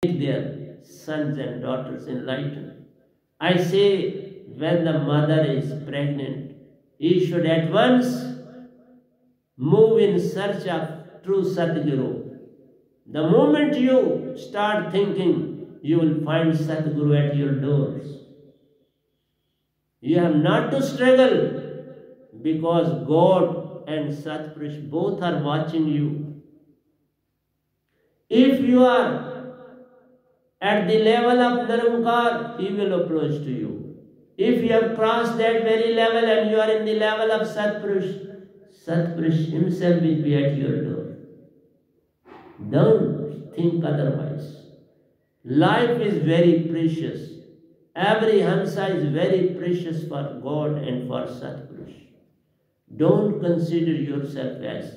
make their sons and daughters enlightened. I say, when the mother is pregnant, he should at once move in search of true Satguru. The moment you start thinking, you will find Satguru at your doors. You have not to struggle, because God and Satpurush both are watching you. If you are at the level of Nirankar, he will approach to you. If you have crossed that very level and you are in the level of Satpurush, Satpurush himself will be at your door. Don't think otherwise. Life is very precious. Every Hansa is very precious for God and for Satpurush. Don't consider yourself as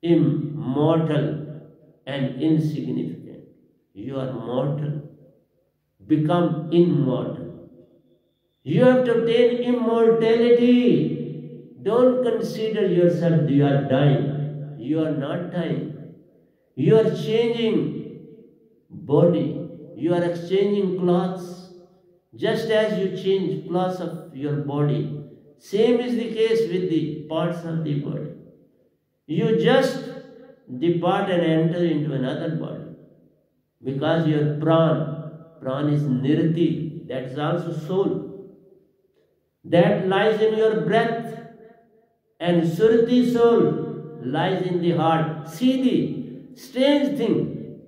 immortal and insignificant. You are mortal. Become immortal. You have to attain immortality. Don't consider yourself you are dying. You are not dying. You are changing body. You are exchanging clothes. Just as you change clothes of your body, same is the case with the parts of the body. You just depart and enter into another body. Because your pran is nirti, that is also soul. That lies in your breath. And surti soul lies in the heart. See the strange thing.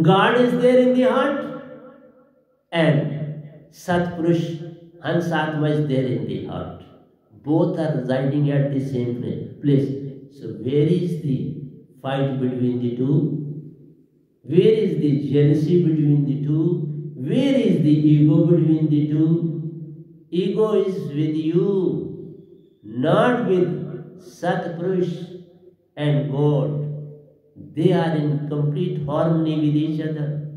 God is there in the heart, and Satpurush, Hansatma is there in the heart. Both are residing at the same place. So where is the fight between the two? Where is the jealousy between the two? Where is the ego between the two? Ego is with you, not with Satpurush and God. They are in complete harmony with each other.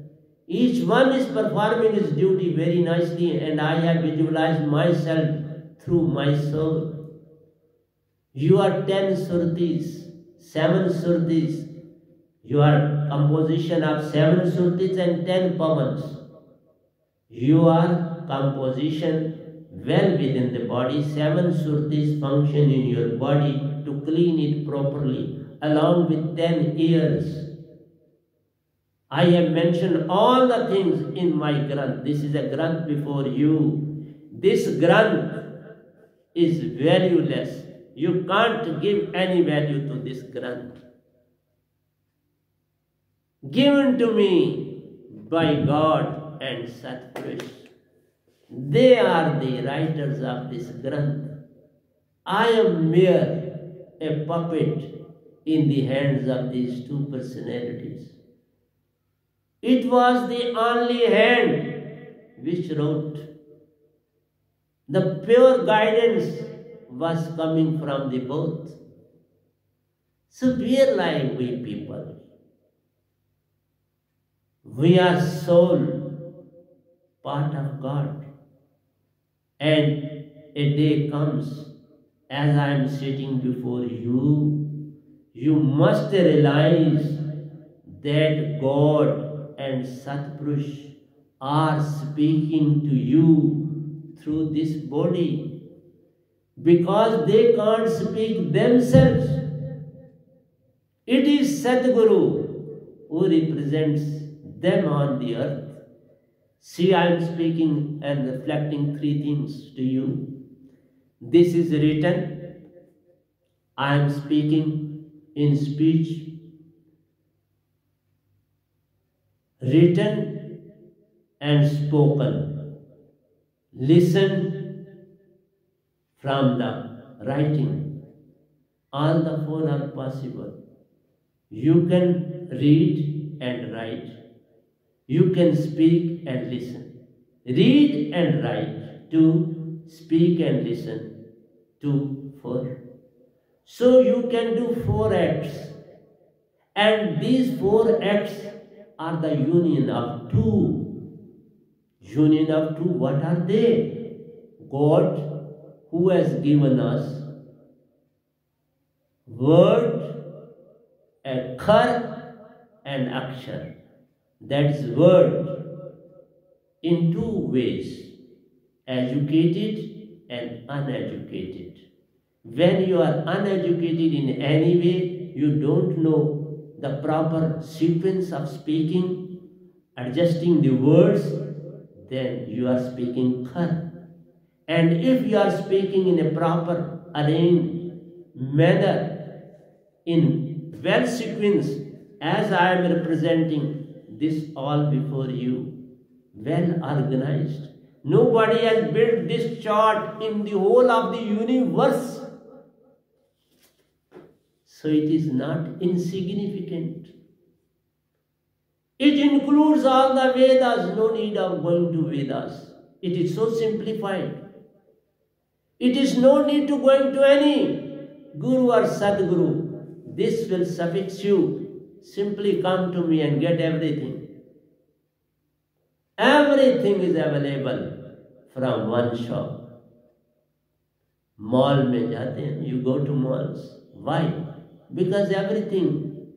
Each one is performing his duty very nicely, and I have visualized myself through my soul. You are 10 surtis, 7 surtis. You are composition of 7 surtis and 10 pavans. You are composition well within the body. 7 surtis function in your body to clean it properly, along with 10 ears. I have mentioned all the things in my Granth. This is a Granth before you. This Granth is valueless. You can't give any value to this Granth. Given to me by God and Satpurush. They are the writers of this Granth. I am mere a puppet in the hands of these two personalities. It was the only hand which wrote. The pure guidance was coming from the both. So where lie we people? We are soul, part of God. And a day comes, as I am sitting before you, you must realize that God and Satpurush are speaking to you through this body, because they can't speak themselves. It is Satguru who represents them on the earth. See, I am speaking and reflecting 3 things to you. This is written. I am speaking in speech. Written and spoken. Listen from the writing. All the 4 are possible. You can read and write. You can speak and listen. Read and write. 2. Speak and listen. 2, 4. So you can do 4 acts. And these 4 acts are the union of 2. Union of 2, what are they? God, who has given us word, a khar, and akshar. That's word in two ways, educated and uneducated. When you are uneducated in any way, you don't know the proper sequence of speaking, adjusting the words, then you are speaking khar. And if you are speaking in a proper arranged manner, in well sequence, as I am representing this all before you, well organized. Nobody has built this chart in the whole of the universe. So it is not insignificant. It includes all the Vedas, no need of going to Vedas. It is so simplified. It is no need to going to any Guru or Sadguru. This will suffice you. Simply come to me and get everything. Everything is available from one shop. Mall mein jate hain, you go to malls. Why? Because everything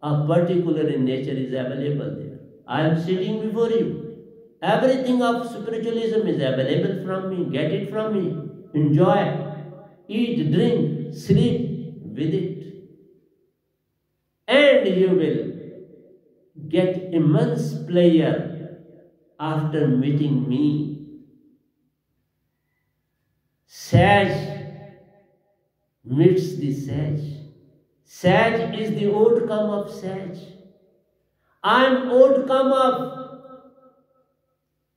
of particular in nature is available there. I am sitting before you. Everything of spiritualism is available from me. Get it from me. Enjoy. Eat, drink, sleep with it. And you will get immense pleasure after meeting me. Sage meets the sage. Sage is the outcome of sage. I am outcome of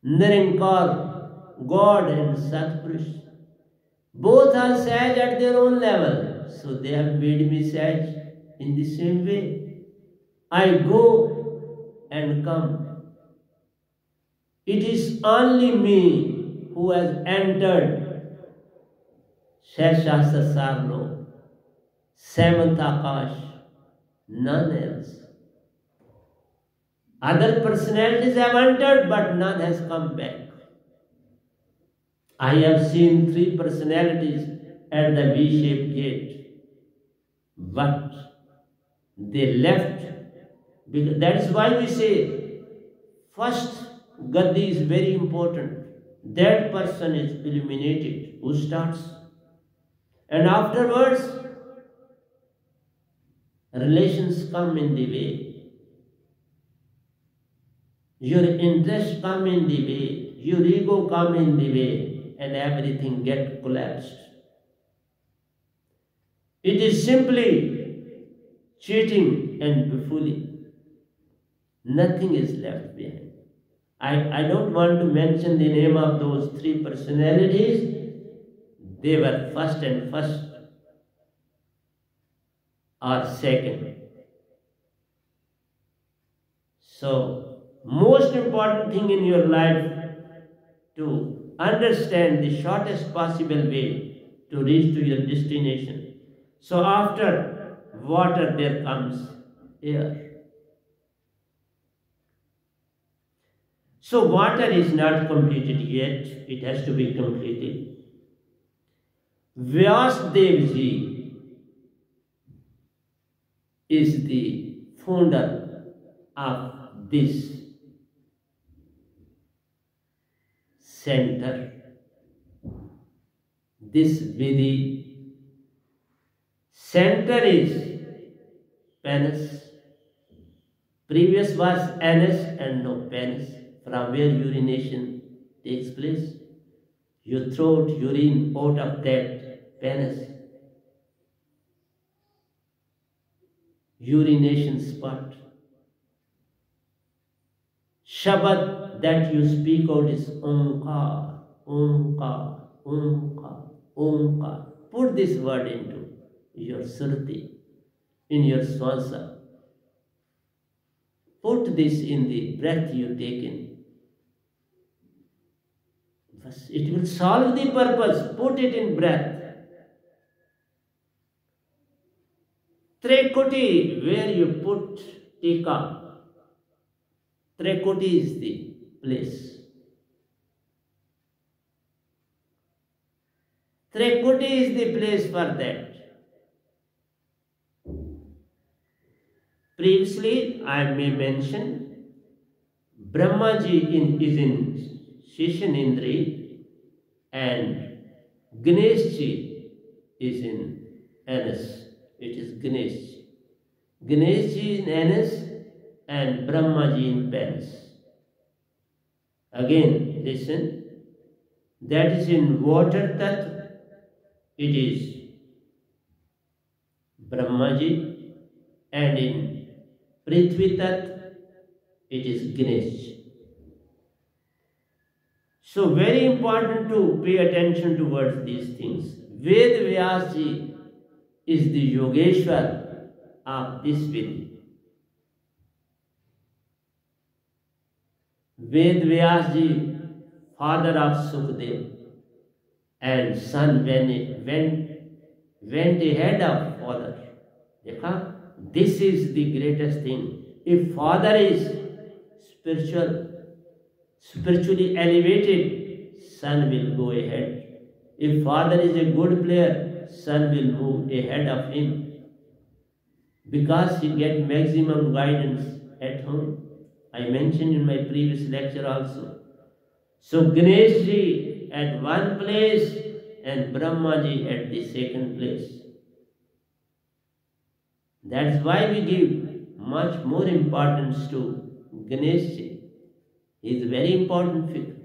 Nirankar, God and Satpurush. Both are sage at their own level. So they have made me sage in the same way. I go and come. It is only me who has entered Shashastra Sarno, Seventh Akash, none else. Other personalities have entered, but none has come back. I have seen 3 personalities at the V-shaped gate, but they left. Because that is why we say, first Gaddi is very important. That person is illuminated who starts. And afterwards, relations come in the way. Your interest come in the way. Your ego come in the way. And everything get collapsed. It is simply cheating and befogging. Nothing is left behind. I don't want to mention the name of those 3 personalities. They were first or second. So, most important thing in your life to understand the shortest possible way to reach to your destination. So after water there comes air. So water is not completed yet, it has to be completed. Vyasdev Ji is the founder of this center, this Vidhi. Center is penis. Previous was anus and no penis, from where urination takes place. You throw urine out of that penis. Urination spot. Shabad that you speak out is Omkar, Omkar, Omkar, Omkar. Put this word into your Surti, in your Swasa. Put this in the breath you take in. It will solve the purpose. Put it in breath. Trekuti, where you put tika. Trekuti is the place. Trekuti is the place for that. Previously, I may mention Brahmaji is in Shishanindri and Ganeshji is in Anas. It is Ganesh. Ganeshji in Anas and Brahmaji in Pens. Again, listen. That is in water Tattva. It is Brahmaji, and in Prithvi Tattva it is Ganesh. So very important to pay attention towards these things. Ved Vyasji is the Yogeshwar of this Vidhi. Ved Vyasji, father of Sukdev, and son went ahead of father. Dekha? This is the greatest thing. If father is spiritually elevated, son will go ahead. If father is a good player, son will move ahead of him, because he gets maximum guidance at home. I mentioned in my previous lecture also. So Ganeshji at one place and Brahmaji at the second place. That's why we give much more importance to Ganeshji. He is a very important figure.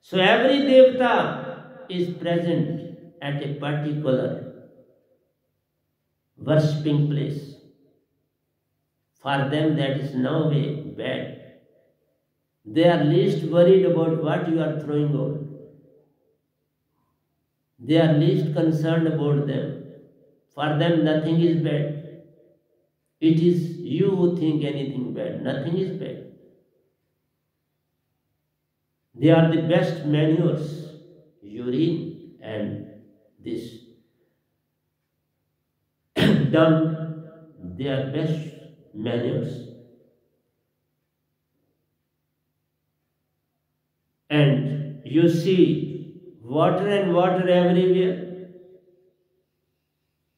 So every Devata is present at a particular worshipping place. For them that is no way bad. They are least worried about what you are throwing out. They are least concerned about them. For them nothing is bad. It is you who think anything bad. Nothing is bad. They are the best manures, urine and this dung. They are best manures. And you see water and water everywhere.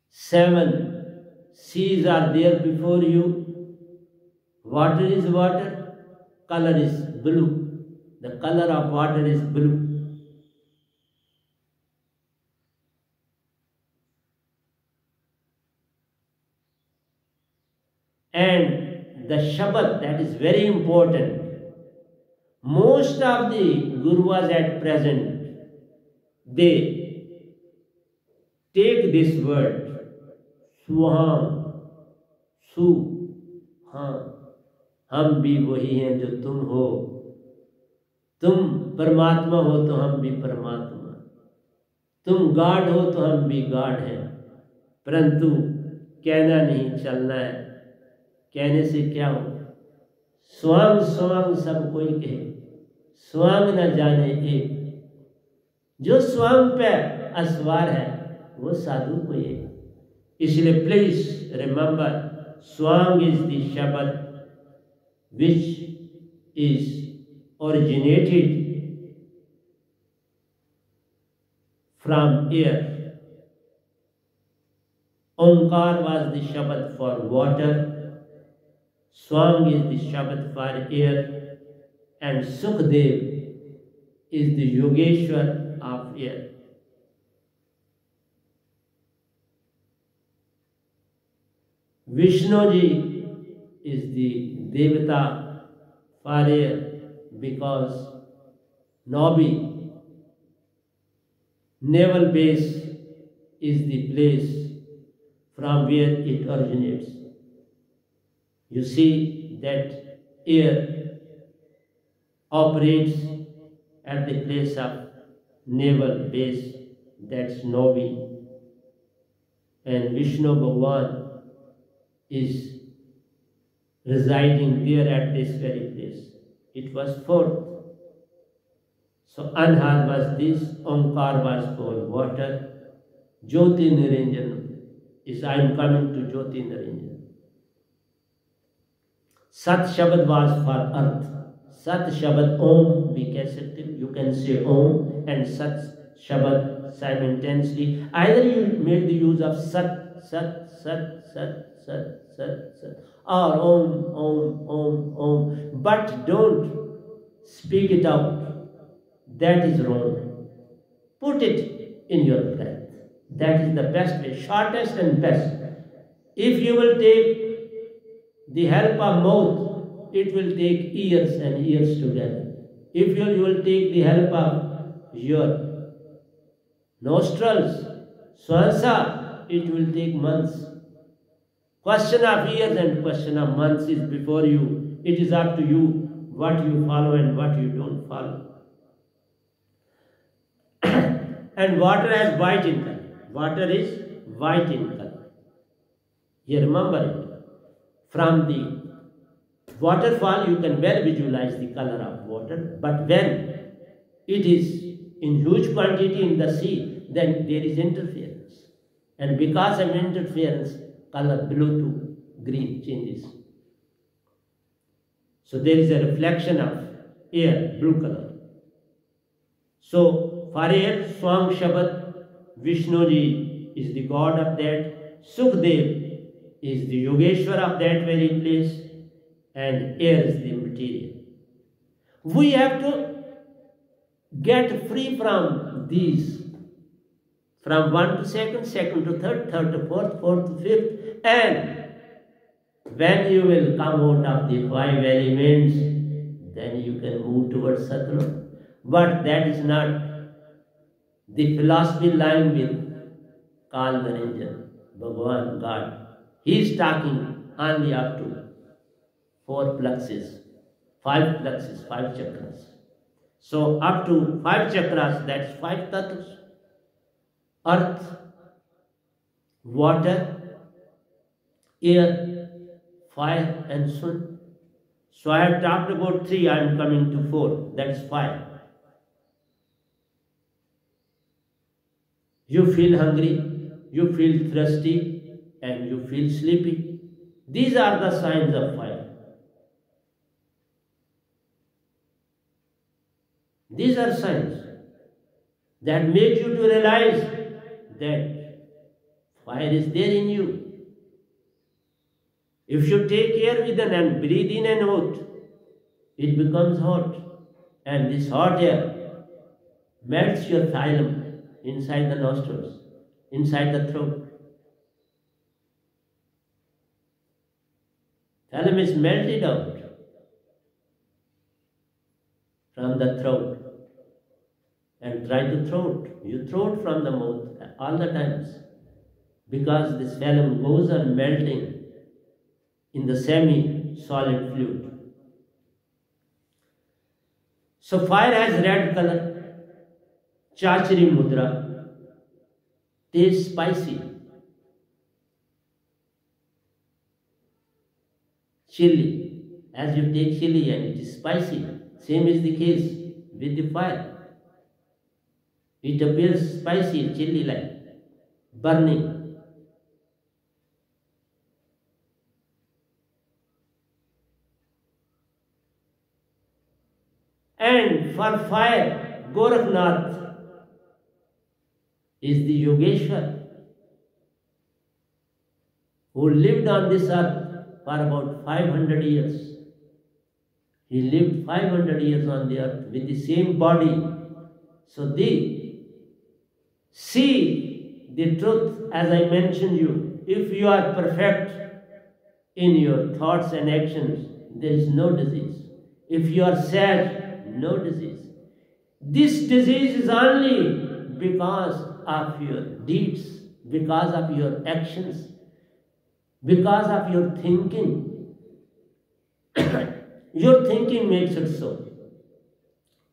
7 seas are there before you. Water is water, color is blue. The color of water is blue. And the Shabad, that is very important. Most of the Gurus at present, they take this word, Suham, Su, हाँ, हम भी वही हैं जो तुम हो. तुम परमात्मा हो तो हम भी परमात्मा. तुम गाढ़ हो तो हम भी गाढ़ हैं. परंतु कहना नहीं, चलना है. कहने से क्या हो? स्वांग स्वांग सब कोई कहे, स्वांग न जाने एक. जो स्वांग पे असवार है वो साधु कोई है. इसलिए प्लीज रिमेंबर, स्वांग इज द शब्द which is originated from air. Omkar was the Shabad for water, Swang is the Shabad for air, and Sukdev is the Yogeshwar of air. Vishnuji is the Devata for air because Nabi, naval base, is the place from where it originates. You see that air operates at the place of naval base, that's Nabi, and Vishnu Bhagwan is residing there at this very place. It was fourth. So Anhad was this, Omkar was for water, Jyoti Niranjan is, I am coming to Jyoti Niranjan. Sat Shabad was for earth. Sat Shabad Om bhi keh sakte, you can say Om and Sat Shabad simultaneously. Either you make the use of Sat, Sat, Sat, Sat, Sat, Sat, Sat. Or Om, Om, Om, Om. But don't speak it out. That is wrong. Put it in your breath. That is the best way, shortest and best. If you will take the help of mouth, it will take years and years together. If you will take the help of your nostrils, swasa, it will take months. Question of years and question of months is before you. It is up to you what you follow and what you don't follow. And water has white in color. Water is white in color. You remember it. From the waterfall, you can well visualize the color of water. But when it is in huge quantity in the sea, then there is interference. And because of interference, color blue to green changes. So there is a reflection of air, blue color. So for air, Swam Shabad, Vishnuji is the god of that. Sukhdev is the Yogeshwar of that very place. And air is the material. We have to get free from these. From 1 to 2nd, 2nd to 3rd, 3rd to 4th, 4th to 5th. And when you will come out of the 5 elements, then you can move towards Satguru. But that is not the philosophy lying with Kal Naranjan, Bhagavan, God. He is talking only up to 4 plexus, 5 plexus, 5 chakras. So up to 5 chakras, that's 5 tattvas. Earth, water, air, fire and sun. So I have talked about 3, I am coming to 4, that's 5. You feel hungry, you feel thirsty, and you feel sleepy. These are the signs of fire. These are signs that make you to realize that fire is there in you. If you take air within and breathe in and out, it becomes hot. And this hot air melts your phylum inside the nostrils, inside the throat. Phylum is melted out from the throat. And try to throw it. You throw it from the mouth all the times. Because this phylum goes on melting in the semi-solid fluid. So fire has red color. Chachari mudra. Tastes spicy. Chili. As you take chili and it is spicy. Same is the case with the fire. It appears spicy, chilli-like, burning. And for fire, Gorakhnath is the Yogeshwar who lived on this earth for about 500 years. He lived 500 years on the earth with the same body. So see the truth, as I mentioned you. If you are perfect in your thoughts and actions, there is no disease. If you are sad, no disease. This disease is only because of your deeds, because of your actions, because of your thinking. Your thinking makes it so.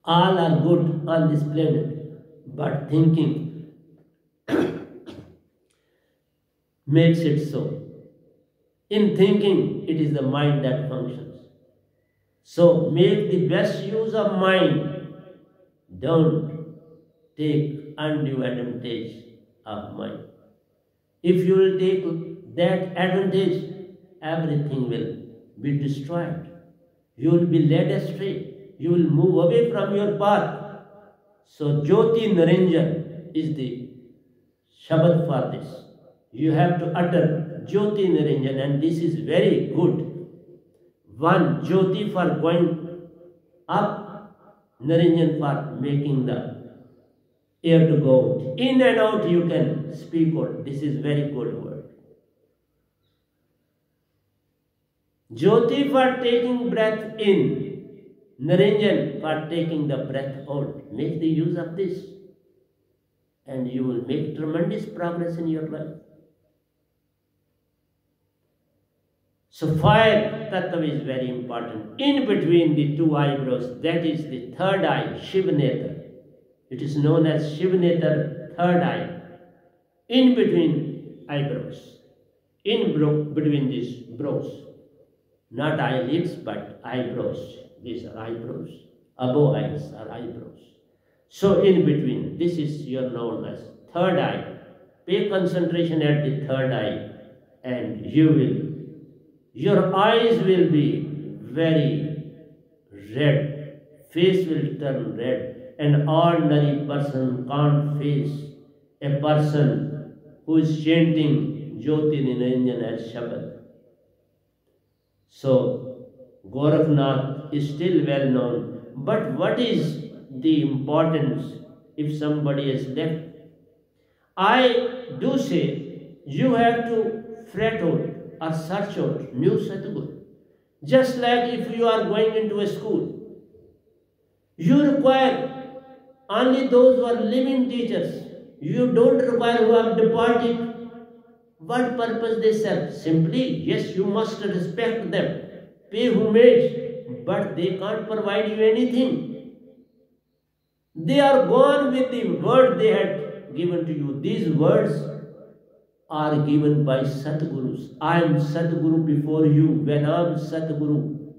All are good on this planet, but thinking makes it so. In thinking, it is the mind that functions. So make the best use of mind. Don't take undue advantage of mind. If you will take that advantage, everything will be destroyed. You will be led astray. You will move away from your path. So Jyoti Naranjan is the Shabad for this. You have to utter Jyoti Niranjan, and this is very good. One Jyoti for going up, Niranjan for making the air to go out. In and out you can speak out. This is very good word. Jyoti for taking breath in, Niranjan for taking the breath out. Make the use of this, and you will make tremendous progress in your life. So fire tattva is very important. In between the two eyebrows, that is the third eye, Shivnetra. It is known as Shivnetra, third eye. In between eyebrows, between these brows, not eyelids but eyebrows. These are eyebrows. Above eyes are eyebrows. So in between, this is your known as third eye. Pay concentration at the third eye, and your eyes will be very red, face will turn red. An ordinary person can't face a person who is chanting Jyoti Niranjan as Shabad. So Gorakhnath is still well known, but what is the importance if somebody is left? I do say you have to fret out or search out new Satguru. Just like if you are going into a school, you require only those who are living teachers. You don't require who have departed. What purpose they serve? Simply, yes, you must respect them, pay homage, but they can't provide you anything. They are gone with the word they had given to you. These words are given by Satgurus. I am Satguru before you. When I am Satguru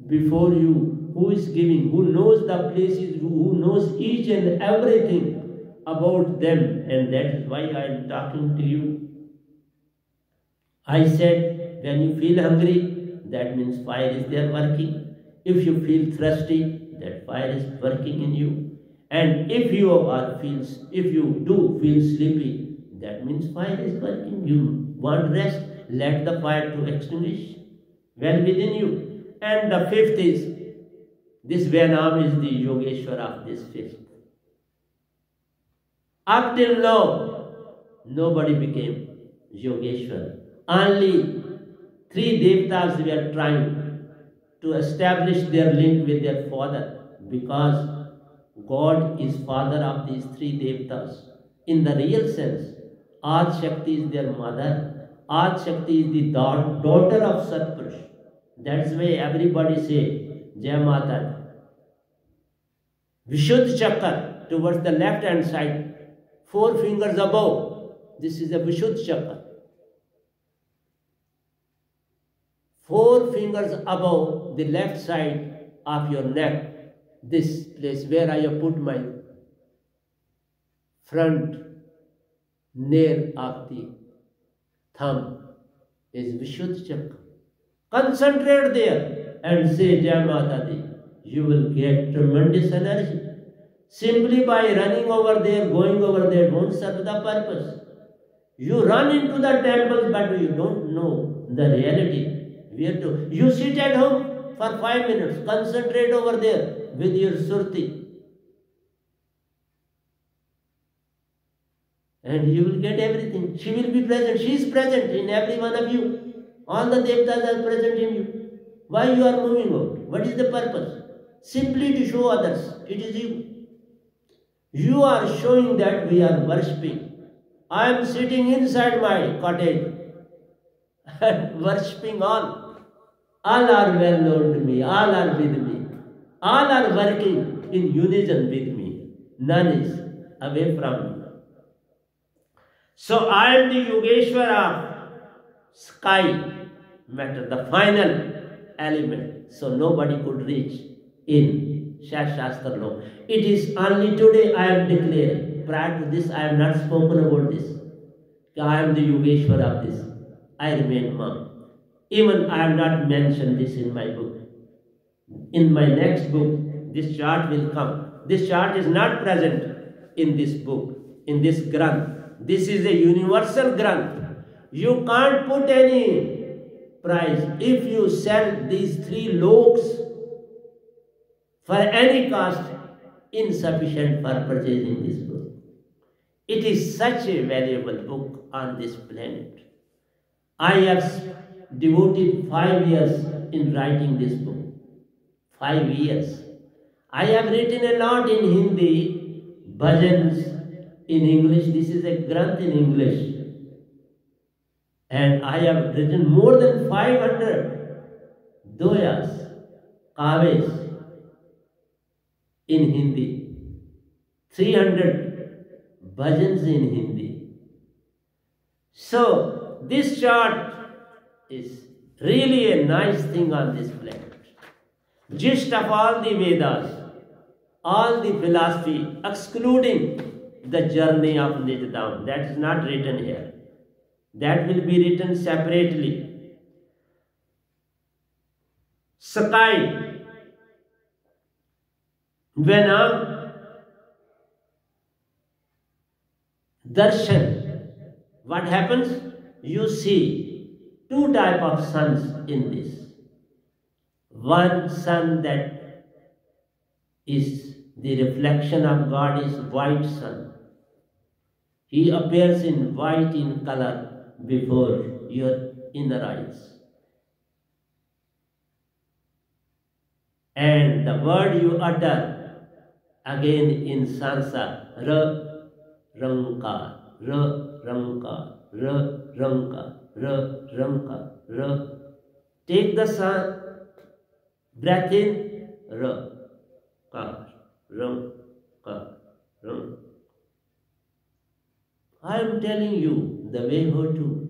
before you, who is giving, who knows the places, who knows each and everything about them, and that is why I am talking to you. I said, when you feel hungry, that means fire is there working. If you feel thirsty, that fire is working in you. And if you do feel sleepy, that means fire is working. You want rest, let the fire to extinguish well within you. And the fifth is, this Naam is the Yogeshwar of this fifth. Up till now, nobody became Yogeshwar. Only 3 Devtas were trying to establish their link with their father, because God is father of these 3 Devtas. In the real sense, Adi Shakti is their mother. Adi Shakti is the daughter of Satpurush. That's why everybody say, Jai Mata. Vishuddha Chakra towards the left hand side, 4 fingers above. This is a Vishuddha Chakra. 4 fingers above the left side of your neck. This place where I have put my front nail of the thumb is Vishuddha Chakra. Concentrate there and say Jai Mata Di. You will get tremendous energy. Simply by running over there, going over there, won't serve the purpose. You run into the temple, but you don't know the reality. You sit at home for 5 minutes, concentrate over there with your surti, and you will get everything. She will be present. She is present in every one of you. All the devtas are present in you. Why you are moving out? What is the purpose? Simply to show others. It is you. You are showing that we are worshipping. I am sitting inside my cottage and worshipping all. All are well known to me. All are with me. All are working in unison with me. None is away from me. So I am the Yogeshwar of sky matter, the final element. So nobody could reach in Shastra law. It is only today I am declaring. Prior to this I have not spoken about this. I am the Yogeshwar of this. I remain mum. Even I have not mentioned this in my book. In my next book, this chart will come. This chart is not present in this book, in this Granth. This is a universal Granth. You can't put any price. If you sell these 3 loaves for any cost, insufficient for purchasing this book. It is such a valuable book on this planet. I have devoted 5 years in writing this book. 5 years. I have written a lot in Hindi, bhajans in English. This is a granth in English. And I have written more than 500 doyas, kaves in Hindi, 300 bhajans in Hindi. So, this chart is really a nice thing on this planet. Gist of all the Vedas, all the philosophy, excluding the journey of Nitya, that is not written here. That will be written separately. Sky, NAAM, Darshan. What happens? You see 2 types of suns in this. One sun that is the reflection of God is white sun. He appears in white in color before your inner eyes. And the word you utter again in Sansa, Rankar, Rankar. Take the sun, breath in, Rankar. I am telling you the way how to.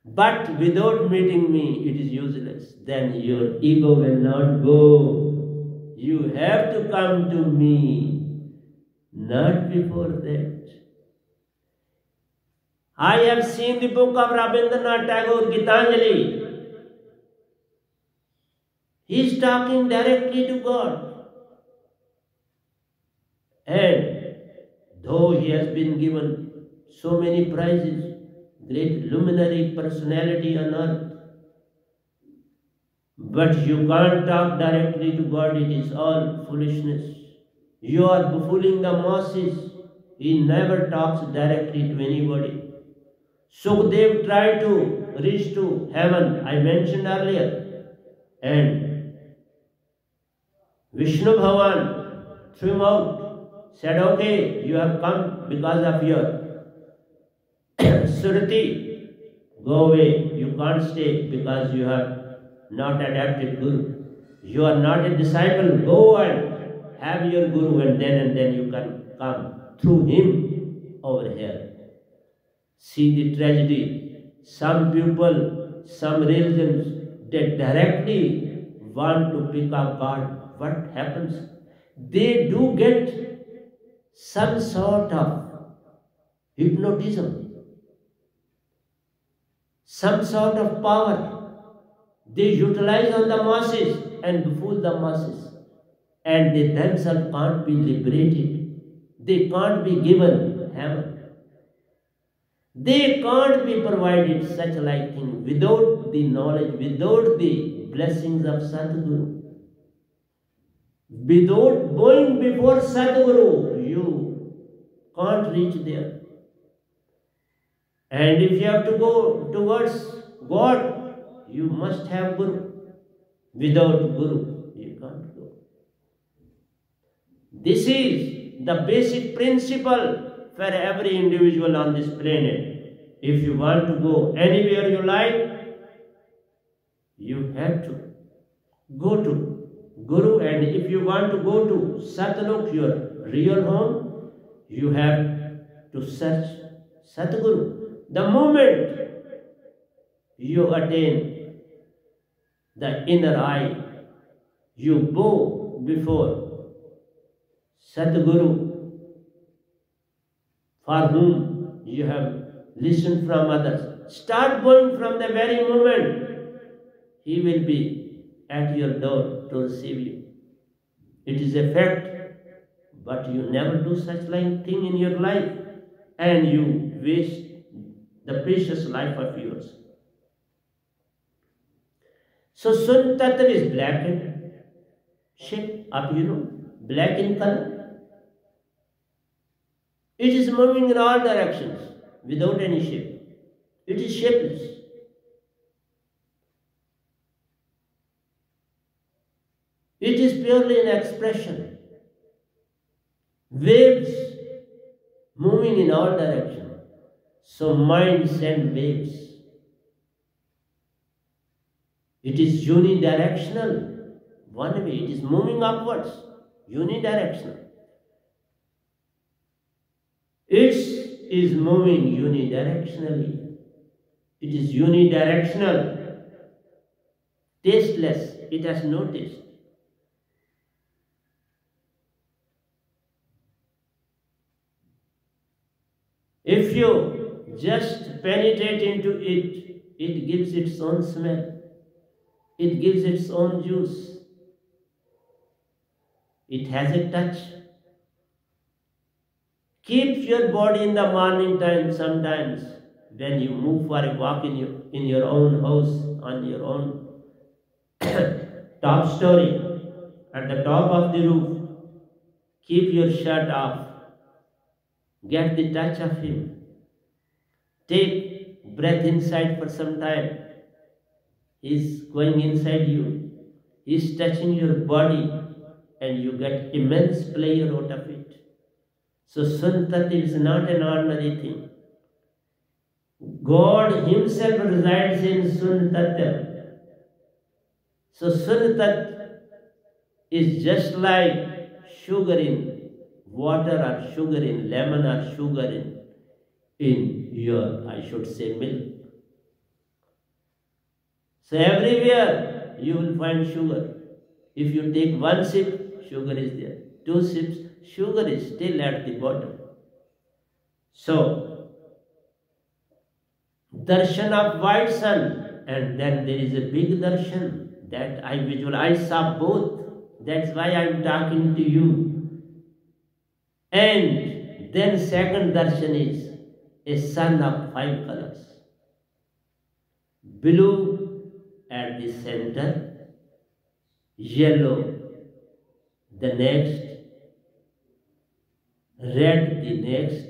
But without meeting me, it is useless. Then your ego will not go. You have to come to me, not before that. I have seen the book of Rabindranath Tagore, Gitanjali. He is talking directly to God. And though he has been given so many prizes, great luminary personality on earth, but you can't talk directly to God, it is all foolishness. You are fooling the masses. He never talks directly to anybody. Sukhdev tried to reach to heaven, I mentioned earlier, and Vishnu Bhavan threw him out, said, okay, you have come because of your Surati, go away, you can't stay because you have not adapted Guru. You are not a disciple, go and have your Guru and then you can come through him over here. See the tragedy. Some people, some religions, they directly want to pick up God. What happens? They do get some sort of hypnotism, some sort of power. They utilize on the masses and fool the masses. And they themselves can't be liberated. They can't be given heaven. They can't be provided such like thing without the knowledge, without the blessings of SATGURU. Without going before SATGURU, you can't reach there. And if you have to go towards God, you must have Guru. Without Guru, you can't go. This is the basic principle for every individual on this planet. If you want to go anywhere you like, you have to go to Guru. And if you want to go to Satlok, your real home, you have to search SATGURU. The moment you attain the inner eye, you bow before SATGURU, for whom you have listened from others. Start going from the very moment he will be at your door to receive you. It is a fact, but you never do such like thing in your life, and you waste the precious life of yours. So Sun Tattva is blackened shape of, black in color. It is moving in all directions without any shape. It is shapeless. It is purely an expression. Waves moving in all directions. So mind sends waves. It is unidirectional. One way, it is moving upwards. Unidirectional. It is moving unidirectionally. It is unidirectional. Tasteless. It has no taste. If you just penetrate into it, it gives its own smell. It gives its own juice. It has a touch. Keep your body in the morning time sometimes when you move for a walk in your own house, on your own top story, at the top of the roof. Keep your shirt off. Get the touch of him. Take breath inside for some time. He's going inside you. He's touching your body and you get immense pleasure out of it. So Sun Tattva is not an ordinary thing. God himself resides in Sun Tattva. So Sun Tattva is just like sugar in water or sugar in lemon or sugar in your, I should say, milk. So everywhere you will find sugar. If you take one sip, sugar is there. 2 sips, sugar is still at the bottom. So, darshan of white sun, and then there is a big darshan that I saw both. That's why I am talking to you. And then second darshan is a sun of 5 colors. Blue at the center, yellow the next, red the next,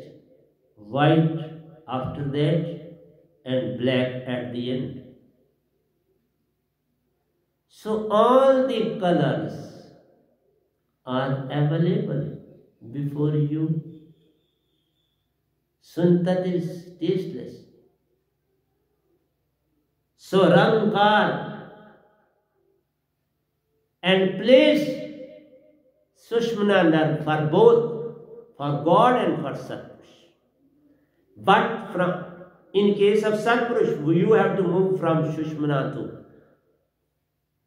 white after that, and black at the end. So all the colors are available before you. Sun Tattva is tasteless. So Rankar and place Sushmana for both, for God and for Satpurush. But in case of Satpurush, you have to move from Sushmana to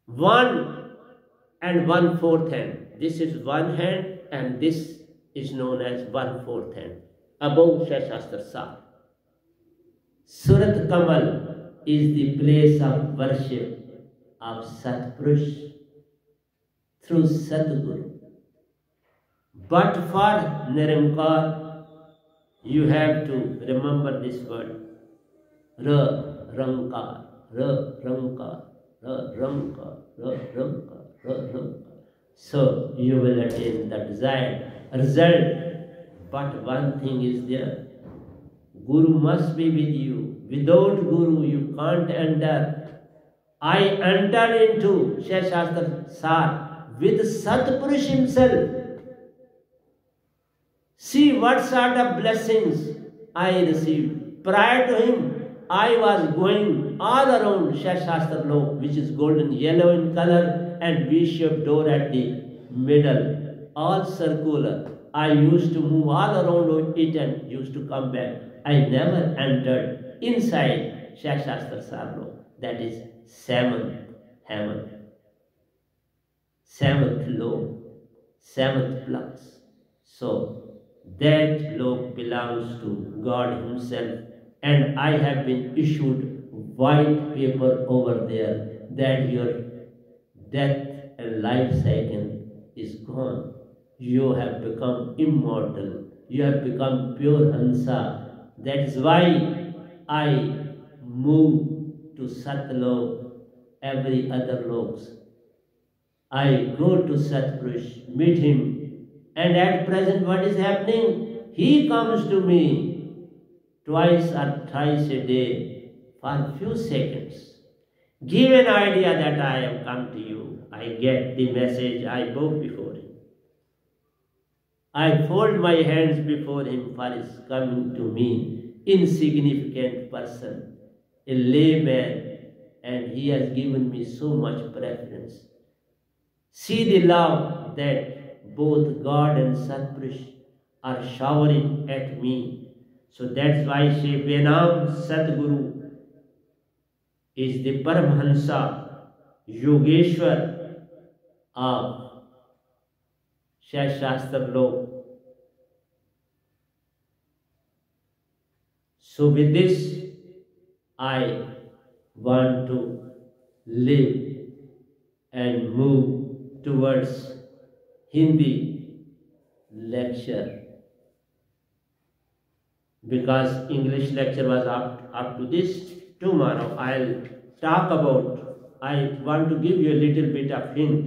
1 and 1/4 hand. This is one hand and this is known as 1/4 hand. Above Shashastra Sar. Surat Kamal is the place of worship of Satpurush through SATGURU. But for Nirankar, you have to remember this word. Rankar, Rankar, Rankar, Rankar, Rankar. So you will attain the desired result. But one thing is there. Guru must be with you. Without Guru, you can't enter. I entered into Shashastra Sar with Satpurush himself. See what sort of blessings I received. Prior to him, I was going all around Shashastra Lok, which is golden yellow in color, and V-shaped door at the middle, all circular. I used to move all around it and used to come back. I never entered inside Shashastra Sarlo. That is 7th heaven, 7th lok, 7th plus. So that lok belongs to God himself, and I have been issued white paper over there that your death and life cycle is gone. You have become immortal. You have become pure Hansa. That is why I move to Satlok every other loks. I go to Satpurush, meet him, and at present what is happening? He comes to me twice or thrice a day for few seconds. Give an idea that I have come to you. I get the message, I bow before him. I fold my hands before him for his coming to me, insignificant person, a layman, and he has given me so much preference. See the love that both God and Satpurush are showering at me. So that's why I say NAAM SATGURU is the Paramahansa Yogeshwar of Shastra law. So with this, I want to live and move towards Hindi lecture, because English lecture was up to this. Tomorrow I'll talk about, I want to give you a little bit of hint.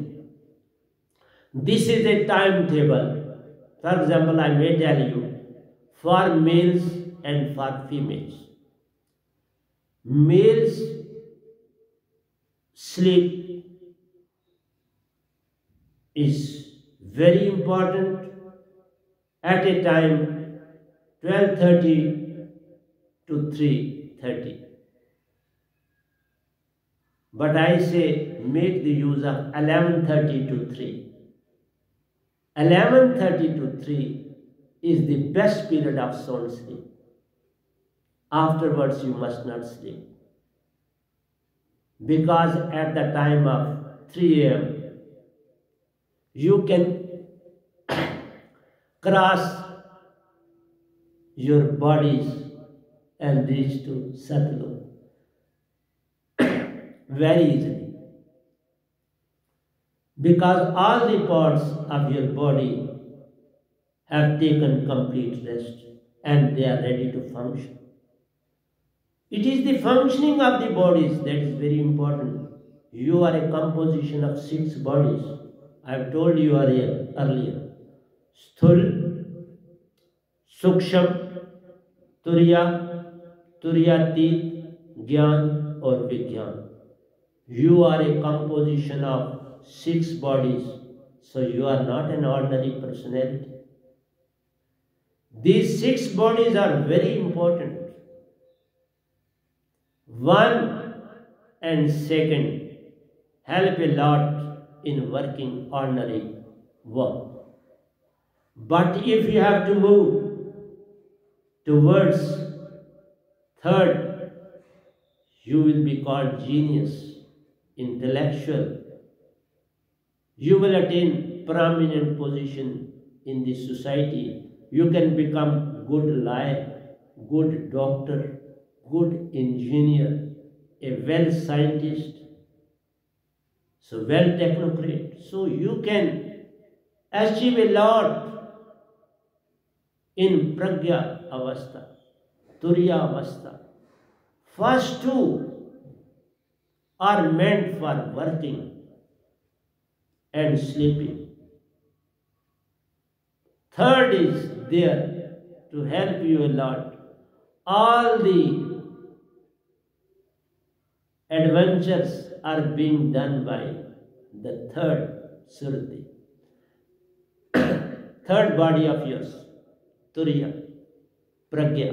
This is a timetable. For example, I may tell you, for males and for females. Males sleep is very important at a time 12:30 to 3:30. But I say make the use of 11:30 to 3. 11:30 to 3 is the best period of sound sleep. Afterwards you must not sleep. Because at the time of 3 a.m. you can cross your bodies and reach to Satlok very easily. Because all the parts of your body have taken complete rest and they are ready to function. It is the functioning of the bodies that is very important. You are a composition of 6 bodies. I have told you earlier. Sthul, Suksham, Turiya, Turiyatit, Gyan or Vigyan. You are a composition of 6 bodies, so you are not an ordinary personality. These 6 bodies are very important. 1 and 2nd help a lot in working ordinary work. But if you have to move towards 3rd, you will be called genius, intellectual. You will attain prominent position in the society. You can become good lawyer, good doctor, good engineer, a well scientist, so well technocrat. So you can achieve a lot in Pragya Avastha, Turiya Avastha. First 2 are meant for working and sleeping. 3rd is there to help you a lot. All the adventures are being done by the 3rd Surati, 3rd body of yours, Turiya, Pragya.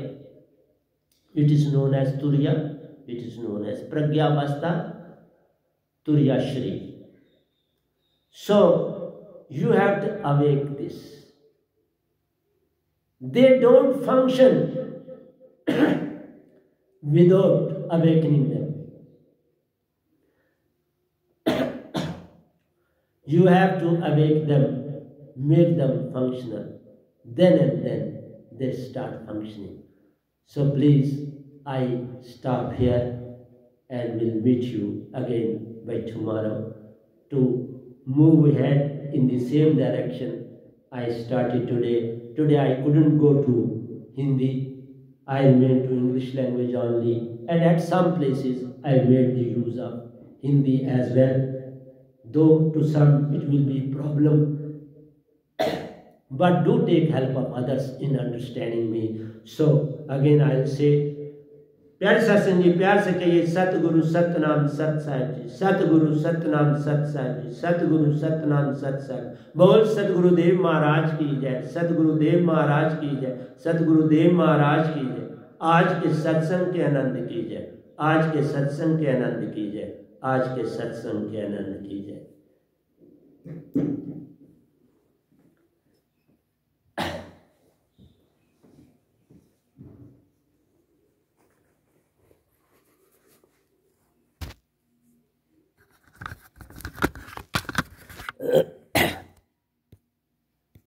It is known as Turiya, it is known as Pragya Avastha, Turiya Shri. So, you have to awake this. They don't function without awakening them. You have to awake them, make them functional. Then and then they start functioning. So please, I stop here and will meet you again by tomorrow to move ahead in the same direction I started today. Today I couldn't go to Hindi I remain to English language only, and at some places I made the use of Hindi as well, though to some it will be problem, but do take help of others in understanding me. So again I'll say, प्यारे सत्संग जी, प्यार से कहिए सतगुरु सतनाम सत साहिब जी, सतगुरु सतनाम सत साहिब जी, सतगुरु सतनाम सत साहिब। बोल सतगुरुदेव महाराज की जय, सतगुरुदेव महाराज की जय, सतगुरुदेव महाराज की जय। आज के सत्संग के आनंद की जय, आज के सत्संग के आनंद की जय, आज के सत्संग के आनंद की जय।